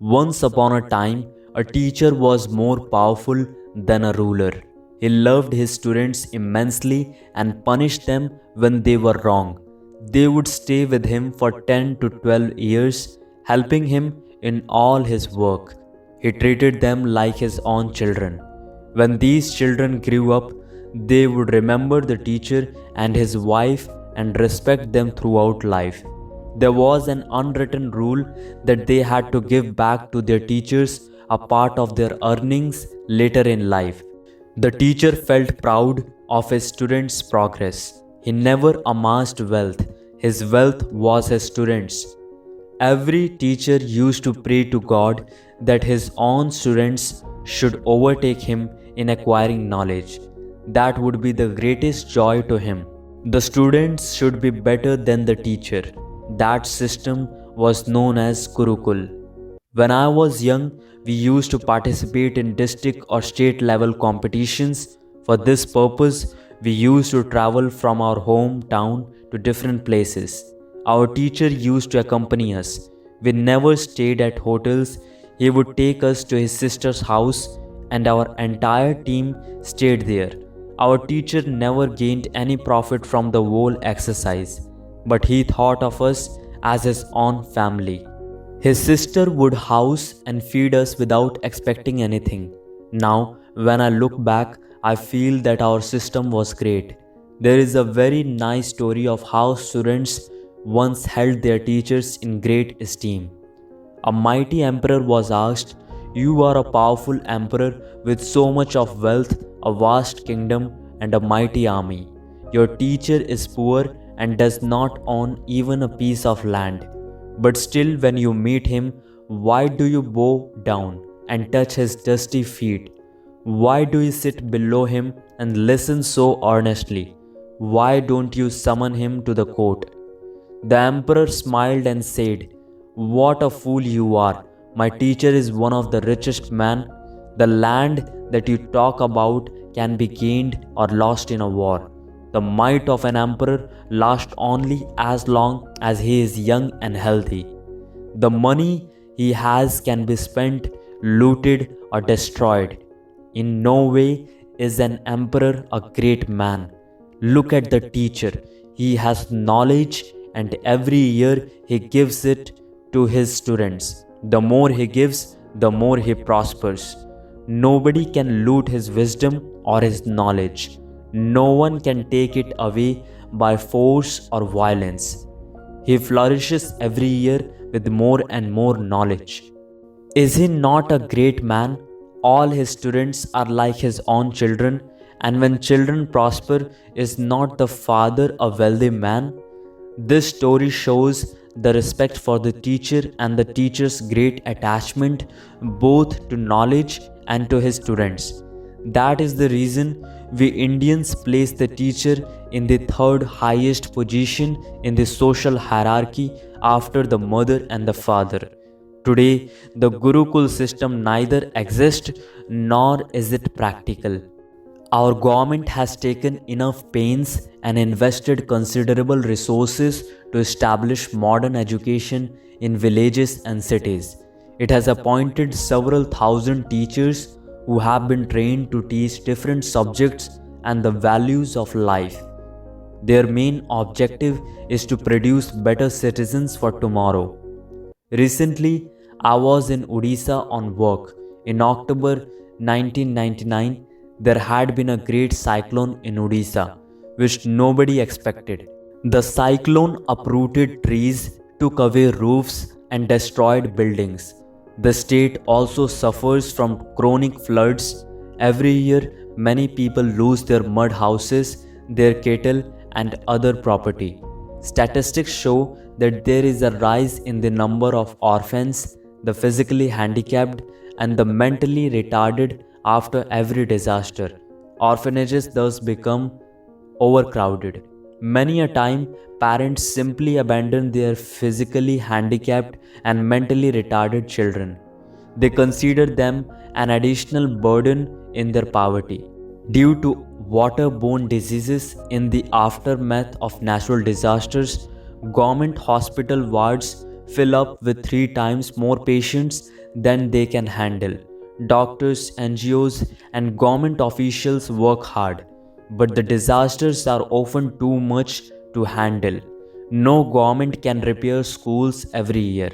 Once upon a time, a teacher was more powerful than a ruler. He loved his students immensely and punished them when they were wrong. They would stay with him for 10 to 12 years, helping him in all his work. He treated them like his own children. When these children grew up, they would remember the teacher and his wife and respect them throughout life. There was an unwritten rule that they had to give back to their teachers a part of their earnings later in life. The teacher felt proud of his students' progress. He never amassed wealth. His wealth was his students. Every teacher used to pray to God that his own students should overtake him in acquiring knowledge. That would be the greatest joy to him. The students should be better than the teacher. That system was known as gurukul. When I was young, we used to participate in district or state level competitions. For this purpose, we used to travel from our hometown to different places. Our teacher used to accompany us. We never stayed at hotels. He would take us to his sister's house and our entire team stayed there. Our teacher never gained any profit from the whole exercise, but he thought of us as his own family. His sister would house and feed us without expecting anything. Now, when I look back, I feel that our system was great. There is a very nice story of how students once held their teachers in great esteem. A mighty emperor was asked, "You are a powerful emperor with so much of wealth, a vast kingdom, and a mighty army. Your teacher is poor and does not own even a piece of land. But still, when you meet him, why do you bow down and touch his dusty feet? Why do you sit below him and listen so earnestly? Why don't you summon him to the court?" The emperor smiled and said, "What a fool you are! My teacher is one of the richest men. The land that you talk about can be gained or lost in a war. The might of an emperor lasts only as long as he is young and healthy. The money he has can be spent, looted, or destroyed. In no way is an emperor a great man. Look at the teacher. He has knowledge, and every year he gives it to his students. The more he gives, the more he prospers. Nobody can loot his wisdom or his knowledge. No one can take it away by force or violence. He flourishes every year with more and more knowledge. Is he not a great man? All his students are like his own children, and when children prosper, is not the father a wealthy man?" This story shows the respect for the teacher and the teacher's great attachment both to knowledge and to his students. That is the reason we Indians place the teacher in the third highest position in the social hierarchy after the mother and the father. Today, the gurukul system neither exists nor is it practical. Our government has taken enough pains and invested considerable resources to establish modern education in villages and cities. It has appointed several thousand teachers who have been trained to teach different subjects and the values of life. Their main objective is to produce better citizens for tomorrow. Recently, I was in Odisha on work. In October 1999, there had been a great cyclone in Odisha, which nobody expected. The cyclone uprooted trees, took away roofs, and destroyed buildings. The state also suffers from chronic floods. Every year, many people lose their mud houses, their cattle, and other property. Statistics show that there is a rise in the number of orphans, the physically handicapped, and the mentally retarded after every disaster. Orphanages thus become overcrowded. Many a time, parents simply abandon their physically handicapped and mentally retarded children. They consider them an additional burden in their poverty. Due to waterborne diseases in the aftermath of natural disasters, government hospital wards fill up with 3 times more patients than they can handle. Doctors, NGOs, and government officials work hard, but the disasters are often too much to handle. No government can repair schools every year.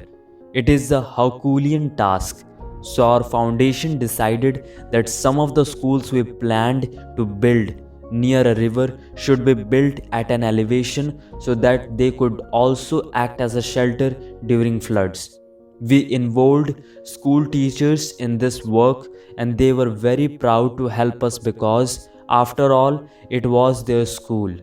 It is a Herculean task. So, our foundation decided that some of the schools we planned to build near a river should be built at an elevation so that they could also act as a shelter during floods. We involved school teachers in this work and they were very proud to help us because, after all, it was their school.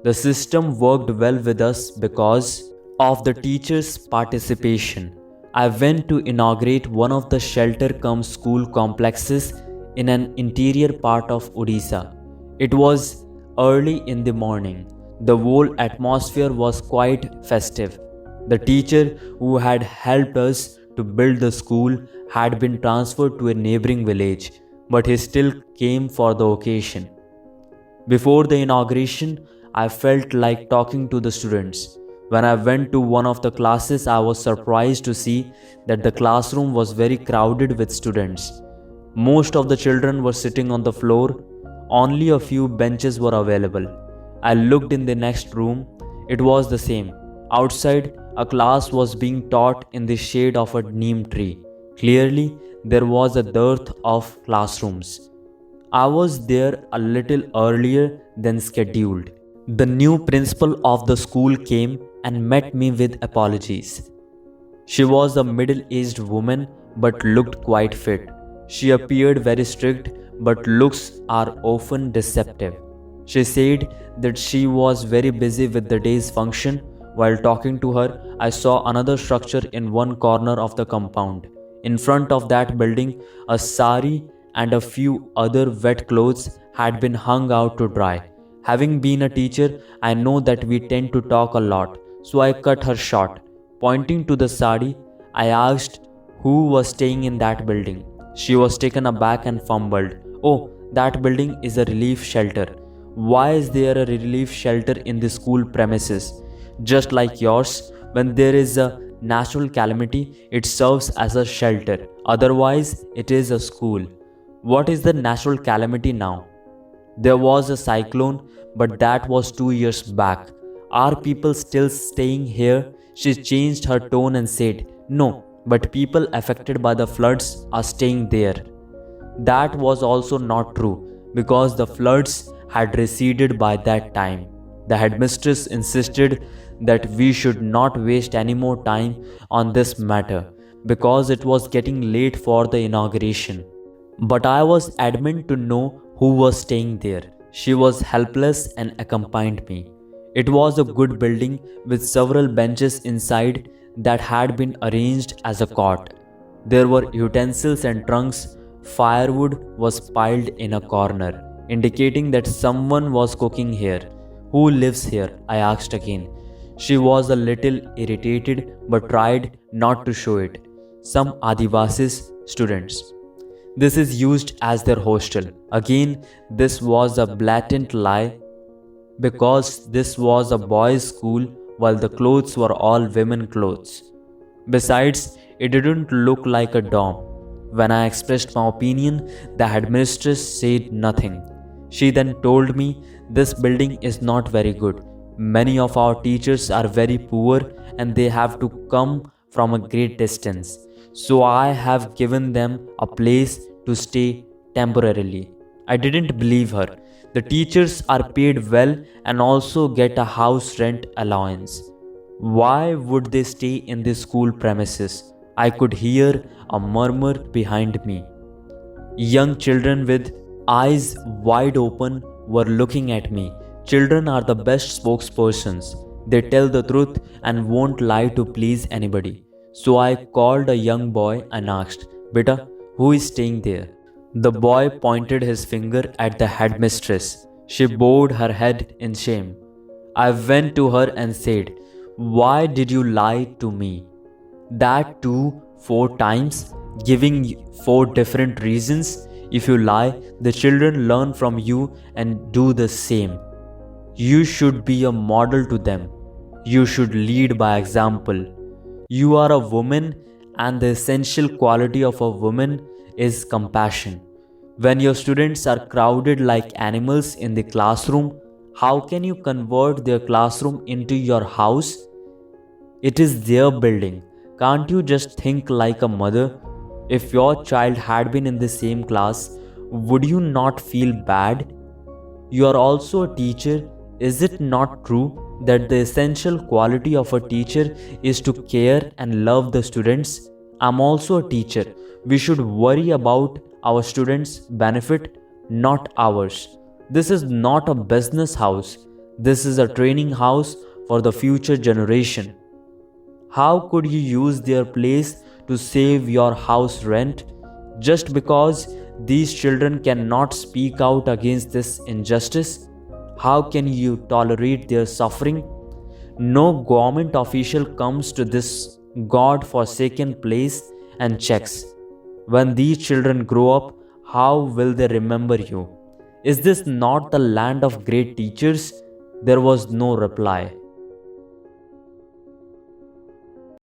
The system worked well with us because of the teachers' participation. I went to inaugurate one of the shelter cum school complexes in an interior part of Odisha. It was early in the morning. The whole atmosphere was quite festive. The teacher who had helped us to build the school had been transferred to a neighboring village, but he still came for the occasion. Before the inauguration, I felt like talking to the students. When I went to one of the classes, I was surprised to see that the classroom was very crowded with students. Most of the children were sitting on the floor, only a few benches were available. I looked in the next room, it was the same. Outside, a class was being taught in the shade of a neem tree. Clearly, there was a dearth of classrooms. I was there a little earlier than scheduled. The new principal of the school came and met me with apologies. She was a middle-aged woman but looked quite fit. She appeared very strict, but looks are often deceptive. She said that she was very busy with the day's function. While talking to her, I saw another structure in one corner of the compound. In front of that building, a sari and a few other wet clothes had been hung out to dry. Having been a teacher, I know that we tend to talk a lot, so I cut her short. Pointing to the sari, I asked who was staying in that building. She was taken aback and fumbled. Oh, that building is a relief shelter. Why is there a relief shelter in the school premises? Just like yours, when there is a natural calamity, it serves as a shelter. Otherwise, it is a school. What is the natural calamity now? There was a cyclone, but that was 2 years back. Are people still staying here? She changed her tone and said, no, but people affected by the floods are staying there. That was also not true because the floods had receded by that time. The headmistress insisted that we should not waste any more time on this matter because it was getting late for the inauguration. But I was adamant to know who was staying there. She was helpless and accompanied me. It was a good building with several benches inside that had been arranged as a cot. There were utensils and trunks. Firewood was piled in a corner, indicating that someone was cooking here. Who lives here? I asked again. She was a little irritated but tried not to show it. Some Adivasis students. This is used as their hostel. Again, this was a blatant lie because this was a boys' school while the clothes were all women clothes. Besides, it didn't look like a dorm. When I expressed my opinion, the headmistress said nothing. She then told me this building is not very good. Many of our teachers are very poor and they have to come from a great distance. So I have given them a place to stay temporarily. I didn't believe her. The teachers are paid well and also get a house rent allowance. Why would they stay in the school premises? I could hear a murmur behind me. Young children with eyes wide open were looking at me. Children are the best spokespersons. They tell the truth and won't lie to please anybody. So I called a young boy and asked, Beta, who is staying there? The boy pointed his finger at the headmistress. She bowed her head in shame. I went to her and said, why did you lie to me? That too 4 times, giving 4 different reasons. If you lie, the children learn from you and do the same. You should be a model to them. You should lead by example. You are a woman, and the essential quality of a woman is compassion. When your students are crowded like animals in the classroom, how can you convert their classroom into your house? It is their building. Can't you just think like a mother? If your child had been in the same class, would you not feel bad? You are also a teacher. Is it not true that the essential quality of a teacher is to care and love the students? I'm also a teacher. We should worry about our students' benefit, not ours. This is not a business house. This is a training house for the future generation. How could you use their place to save your house rent? Just because these children cannot speak out against this injustice? How can you tolerate their suffering? No government official comes to this God forsaken place and checks. When these children grow up, how will they remember you? Is this not the land of great teachers? There was no reply.